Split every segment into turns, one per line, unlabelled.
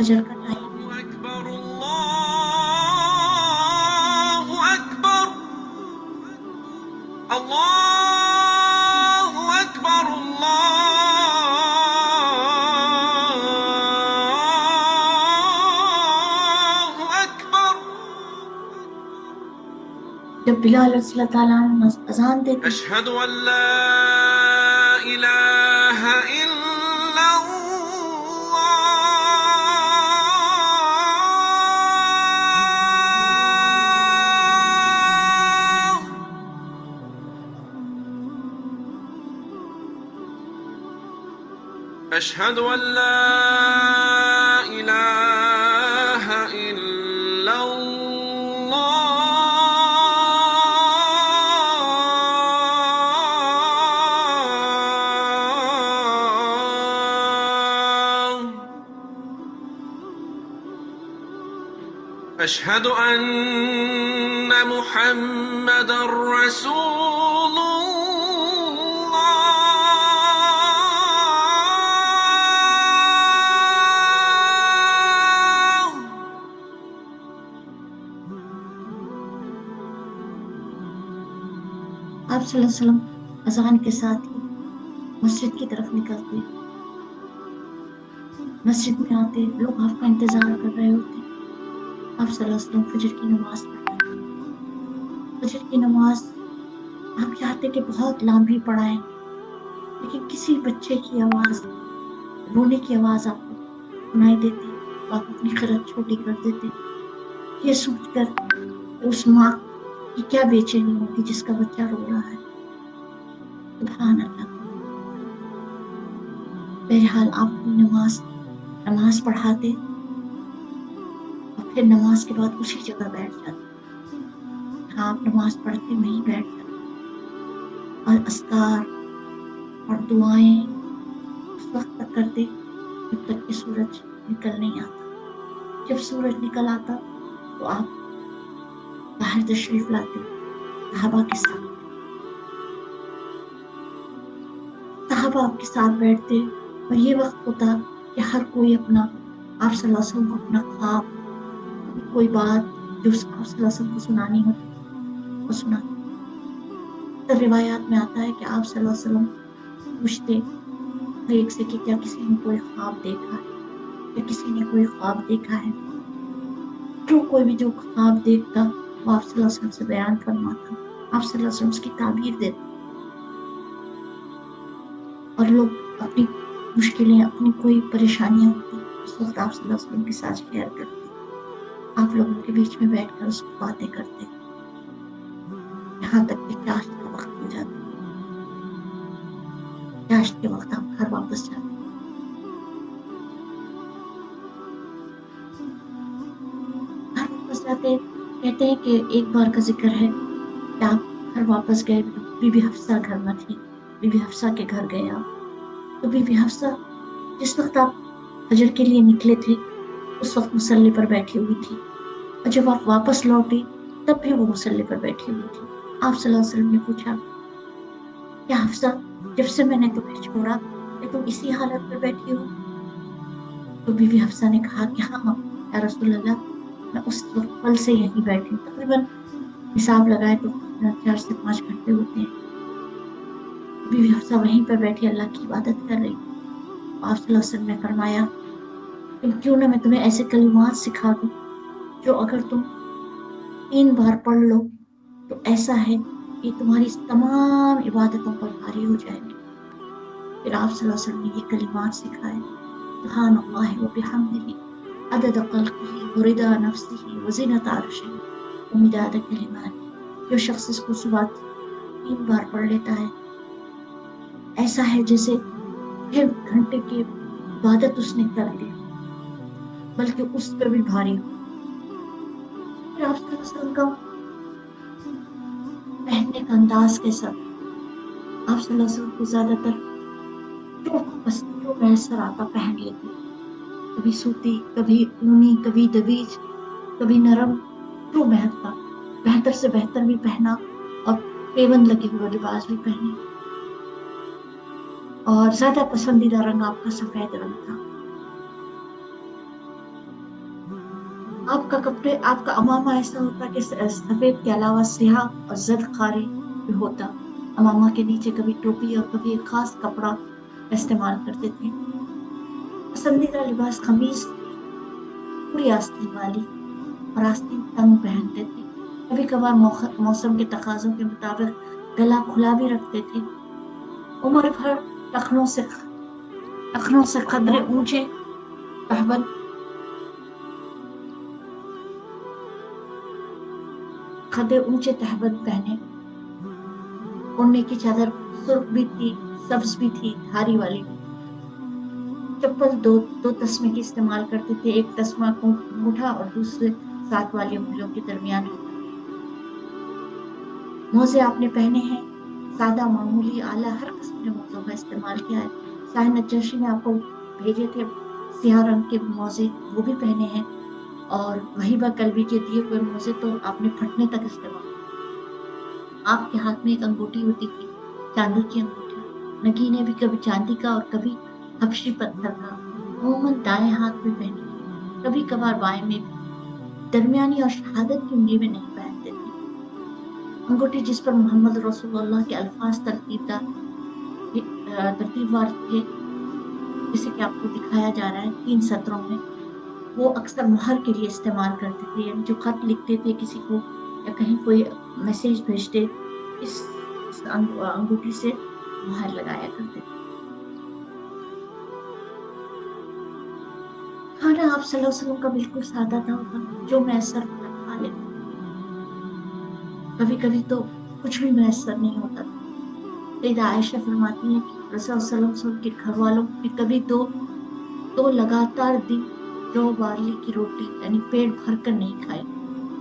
فجر کا ٹائم.
أكبر الله أكبر الله أكبر الله أكبر.
جب بلال رضی اللہ تعالیٰ عنہ اذان دیتے
أشهد أن لا إله إلا الله. أشهد أن لا إله إلا الله. أشهد أن محمد رسول الله.
آپ صلی اللہ علیہ وسلم اذان کے ساتھ ہی مسجد کی طرف نکلتے. مسجد میں آتے، لوگ آپ کا انتظار کر رہے ہوتے. آپ صلی اللہ علیہ وسلم فجر کی نماز پڑھتے. فجر کی نماز آپ چاہتے کہ بہت لمبی پڑھائیں، لیکن کسی بچے کی آواز، رونے کی آواز آپ کو سنائی دیتی. آپ اپنی قرأت چھوٹی کر دیتے، یہ سوچ کر اس ماں کی کیا بے چینی ہوتی جس کا بچہ رو رہا ہے. سبحان اللہ. بہرحال آپ کو نماز پڑھاتے اور پھر نماز کے بعد اسی جگہ بیٹھ جاتے. جہاں آپ نماز پڑھتے وہیں بیٹھ جاتے اور اذکار اور دعائیں اس وقت تک کرتے جب تک کہ سورج نکل نہیں آتا. جب سورج نکل آتا تو آپ باہر تشریف لاتے صحابہ کے ساتھ. صحابہ آپ کے ساتھ بیٹھتے اور یہ وقت ہوتا کہ ہر کوئی اپنا، آپ صلی اللہ علیہ وسلم کو اپنا خواب، کوئی بات جو آپ صلی اللہ علیہ وسلم کو سنانی ہوتی وہ سناتے. تو روایات میں آتا ہے کہ آپ صلی اللہ علیہ وسلم پوچھتے ہر ایک سے کہ کیا کسی نے کوئی خواب دیکھا ہے، کیا کسی نے کوئی خواب دیکھا ہے. جو کوئی بھی جو خواب دیکھتا وہ آپ صلی اللہ علیہ وسلم سے بیان فرماتا. آپ صلی اللہ علیہ وسلم اس کی تعبیر دیتے اور لوگ اپنی مشکلیں، اپنی کوئی پریشانیاں ہوتی اس وقت آپ صلی اللہ علیہ وسلم کے ساتھ شیئر کرتے. آپ لوگوں کے بیچ میں بیٹھ کر اس کو باتیں کرتے یہاں تک کہ چاشت کا وقت ہو جاتا. چاشت کے وقت آپ گھر واپس جاتے. گھر واپس جاتے کہتے ہیں کہ ایک بار کا ذکر ہے کہ آپ گھر واپس گئے، بی بی حفصہ گھر میں تھی. بی بی حفصہ کے گھر گئے آپ تو بی بی حفصہ جس وقت آپ فجر کے لیے نکلے تھے اس وقت مصلی پر بیٹھی ہوئی تھی، اور جب آپ واپس لوٹے تب بھی وہ مصلی پر بیٹھی ہوئی تھی. آپ صلی اللہ علیہ وسلم نے پوچھا کیا حفصہ جب سے میں نے تمہیں چھوڑا کہ تم اسی حالت پر بیٹھی ہو؟ تو بی بی حفصہ نے کہا کہ ہاں یا رسول اللہ، میں اس وقت پل سے یہیں بیٹھی ہوں. تقریباً حساب لگائے تو 4 سے 5 گھنٹے ہوتے ہیں. بی بی حفصہ وہیں پر بیٹھی اللہ کی عبادت کر رہی. آپ صلی اللہ علیہ وسلم نے فرمایا کیوں نہ میں تمہیں ایسے کلمات سکھا دوں جو اگر تم 3 بار پڑھ لو تو ایسا ہے کہ تمہاری تمام عبادتوں پر بھاری ہو جائے گی. پھر آپ صلی اللہ علیہ وسلم نے یہ کلمات سکھائے. سبحان اللہ و بحمدہ عدد خلقہ ورضا نفسہ وزنۃ عرشہ ومداد کلماتہ. جو شخص اس کو صبح 3 بار پڑھ لیتا ہے ایسا ہے جیسے 1 گھنٹے کی عبادت اس نے کر لی، بلکہ اس پر بھی بھاری ہو. پھر آپ صلی اللہ علیہ وسلم کا پہننے کا انداز کیسا؟ آپ صلی اللہ علیہ وسلم کو زیادہ تر جو میسر آتا پہن لیتے. کبھی سوتی، کبھی اونی، کبھی دویج، کبھی نرم، جو بہتر بہتر سے بہتر بھی پہنا اور پیوند لگے ہوئے لباس بھی پہنے. اور زیادہ پسندیدہ رنگ آپ کا سفید رنگ تھا. آپ کا کپڑے، آپ کا امامہ ایسا ہوتا کہ سفید کے علاوہ سیاہ اور زرد قاری بھی ہوتا. امامہ کے نیچے کبھی ٹوپی اور کبھی ایک خاص کپڑا استعمال کرتے تھے. پسندیدہ لباس قمیص پوری آستین والی اور آستین تنگ پہنتے تھے. کبھی کبھار موسم کے تقاضوں کے مطابق گلا کھلا بھی رکھتے تھے. عمر بھر ٹخنوں سے قدرے اونچے تہبند پہنے. اوڑھنے کی چادر سرخ بھی تھی، سبز بھی تھی، دھاری والی بھی. چپل دو تسمے کی استعمال کرتے تھے. ایک تسمہ انگوٹھا اور دوسرے 7 والی انگلیوں کے درمیان ہوتا. موزے آپ نے پہنے ہیں، سادہ، معمولی، اعلیٰ، ہر قسم کے موزوں کا استعمال کیا ہے. شاہ نجاشی نے آپ کو بھیجے تھے سیاہ رنگ کے موزے، وہ بھی پہنے ہیں. اور وہیبہ کلبی کے دیے ہوئے موزے تو آپ نے پھٹنے تک استعمال. آپ کے ہاتھ میں ایک انگوٹھی ہوتی تھی، چاندی کی انگوٹھی. نگینے بھی کبھی چاندی کا اور کبھی حبشی پتھر کا. عموماً دائیں ہاتھ میں پہنی تھی، کبھی کبھار بائیں میں بھی. درمیانی اور شہادت کی انگلی میں نہیں پہنتے تھے. انگوٹھی جس پر محمد رسول اللہ کے الفاظ ترتیب وار تھے، جسے کہ آپ کو دکھایا جا رہا ہے 3 سطروں میں، وہ اکثر مہر کے لیے استعمال کرتے تھے. یعنی جو خط لکھتے تھے کسی کو یا کہیں کوئی میسیج بھیجتے، اس انگوٹھی سے مہر لگایا کرتے تھے. کھانا آپ صلی اللہ علیہ وسلم کا بالکل سادہ تھا، جو میسر کھا لیتے. کبھی کبھی تو کچھ بھی میسر نہیں ہوتا تھا. سیدہ عائشہ فرماتی ہیں کہ رسول اللہ صلی اللہ علیہ وسلم کے گھر والوں نے کبھی دو لگاتار دن جو بارلی کی روٹی یعنی پیٹ بھر کر نہیں کھائی،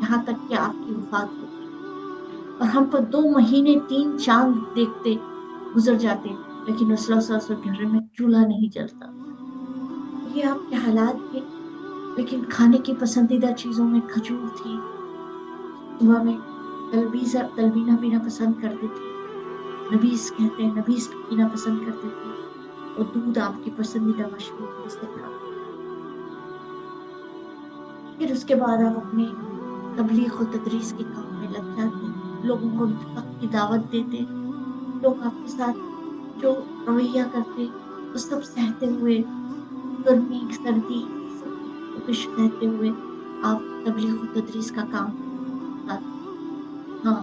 یہاں تک کہ آپ کی وفات ہو گئی. اور ہم پر 2 مہینے 3 چاند دیکھتے گزر جاتے، لیکن رسول اللہ صلی اللہ علیہ وسلم کے گھر میں چولہا نہیں جلتا. یہ آپ کے حالات تھے. لیکن کھانے کی پسندیدہ چیزوں میں کھجور تھی. صبح میں تلبینہ پینا پسند کرتے تھے. نبیس کہتے ہیں، نبیس پینا پسند کرتے تھے. اور دودھ آپ کی پسندیدہ مشروب میں سے تھا. پھر اس کے بعد آپ اپنے تبلیغ و تدریس کے کام میں لگ جاتے، لوگوں کو حق کی دعوت دیتے. لوگ آپ کے ساتھ جو رویہ کرتے وہ سب سہتے ہوئے، گرمی سردی سب سہتے ہوئے آپ تبلیغ و تدریس کا کام کرتے. ہاں،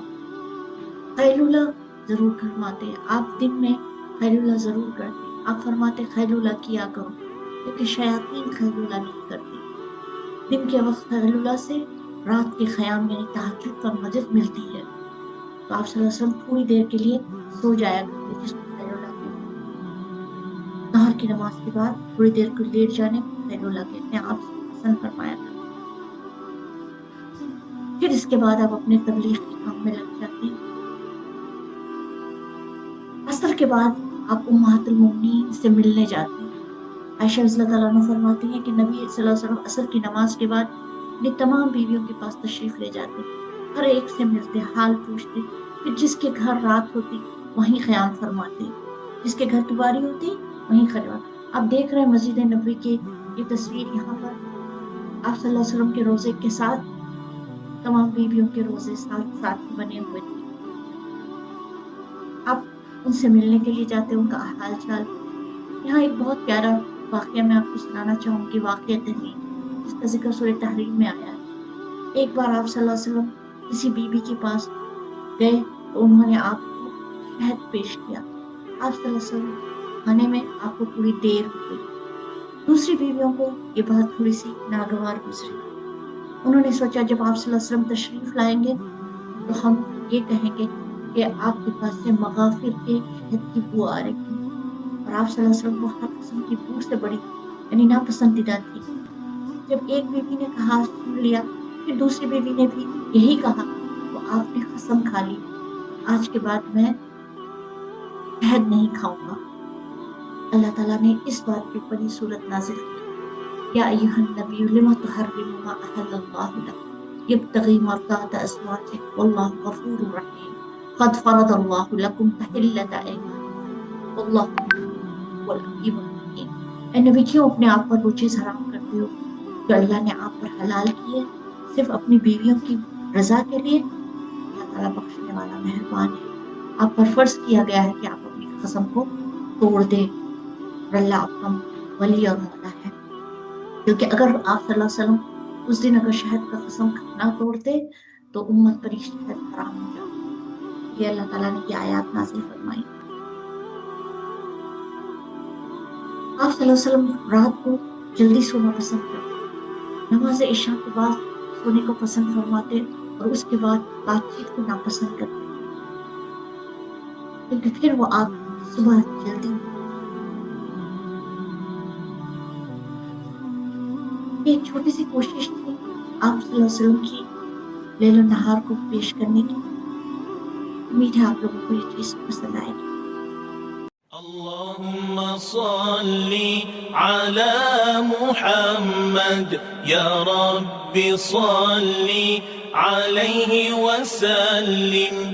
خیلولہ ضرور فرماتے. آپ دن میں خیلولہ ضرور کرتے. آپ فرماتے خیلولہ کیا کرو، کیونکہ شیاطین خیلولہ نہیں کرتے. دن کے وقت خیلولہ سے رات کے قیام یعنی تہجد کا مدد ملتی ہے. تو آپ صلی اللہ علیہ وسلم تھوڑی دیر کے لیے سو جایا کرتے، جس کو خیلولہ کہتے ہیں. ظہر کی نماز کے بعد تھوڑی دیر کو لیٹ جانے کو خیلولہ کہتے ہیں. آپ پسند فرمایا کرتے. پھر اس کے بعد آپ اپنے تبلیغ کے کام میں لگ جاتے ہیں. عصر کے بعد آپ امہات المؤمنین سے ملنے جاتے ہیں. عائشہ رضی اللہ تعالیٰ عنہ فرماتی ہیں کہ نبی صلی اللہ علیہ وسلم عصر کی نماز کے بعد اپنی تمام بیویوں کے پاس تشریف لے جاتے، ہر ایک سے ملتے، حال پوچھتے. پھر جس کے گھر رات ہوتی وہیں قیام فرماتے، جس کے گھر دوباری ہوتی وہیں قیام. آپ دیکھ رہے ہیں مسجد نبوی کی یہ تصویر، یہاں پر آپ صلی اللہ علیہ وسلم کے روزے کے ساتھ تمام بیویوں کے روزے ساتھ ساتھ بنے ہوئے تھے. آپ ان سے ملنے کے لیے جاتے، ان کا حال چال. یہاں ایک بہت پیارا واقعہ میں آپ کو سنانا چاہوں گی، واقعہ تحریم، جس کا ذکر سورہ تحریم میں آیا ہے. ایک بار آپ صلی اللہ علیہ وسلم کسی بیوی کے پاس گئے تو انہوں نے آپ کو شہد پیش کیا. آپ صلی اللہ علیہ وسلم کھانے میں آپ کو پوری دیر ہو گئی. دوسری بیویوں کو یہ بات تھوڑی سی ناگوار گزری. انہوں نے سوچا جب آپ صلی اللہ علیہ وسلم تشریف لائیں گے تو ہم یہ کہیں گے کہ آپ کے پاس سے مغافر کے شہد کی بو آ رہی ہے. اور آپ صلی اللہ علیہ وسلم کو ہر قسم کی بو سے بڑی یعنی ناپسندیدہ تھی. جب ایک بیوی نے کہا سن لیا، پھر دوسری بیوی نے بھی یہی کہا، تو آپ نے قسم کھا لی آج کے بعد میں شہد نہیں کھاؤں گا. اللہ تعالیٰ نے اس بات کے اوپر یہ سورت نازل کی، یا ایھا النبی لما تحرم ما احل اللہ لک یبتغی مرضات ازواجک واللہ غفور رحیم قد فرض اللہ لکم تحلۃ ایمانکم واللہ هو الحکیم الحکیم. اے نبی کیوں اپنے آپ پر وہ چیز حرام کرتے ہو جو اللہ نے آپ پر حلال کی ہے؟ صرف اپنی بیویوں کی رضا کے لیے، اللہ تعالیٰ بخشنے والا مہربان ہے۔ آپ پر فرض کیا گیا ہے کہ آپ اپنی قسم کو توڑ دیں، اور اللہ آپ کا ولی اور مولا ہے، کیونکہ اگر آپ صلی اللہ علیہ وسلم اس دن اگر شہد کا قسم نہ توڑتے تو امت پر یہ شہد حرام ہو جاتا۔ یہ اللہ تعالیٰ نے یہ آیات نازل فرمائی۔ آپ صلی اللہ علیہ وسلم رات کو جلدی سونا پسند کرتے، نماز عشاء کے بعد سونے کو پسند فرماتے، اور اس کے بعد بات چیت کو ناپسند کرتے، کیونکہ پھر وہ آپ صبح جلدی۔ یہ ایک چھوٹی سی کوشش تھی آپ صلی اللہ علیہ وسلم کی لیل و نہار کو پیش کرنے کی۔ امید ہے آپ لوگوں کو یہ چیز پسند آئے گی۔
اللهم صل على محمد يا رب صل عليه وسلم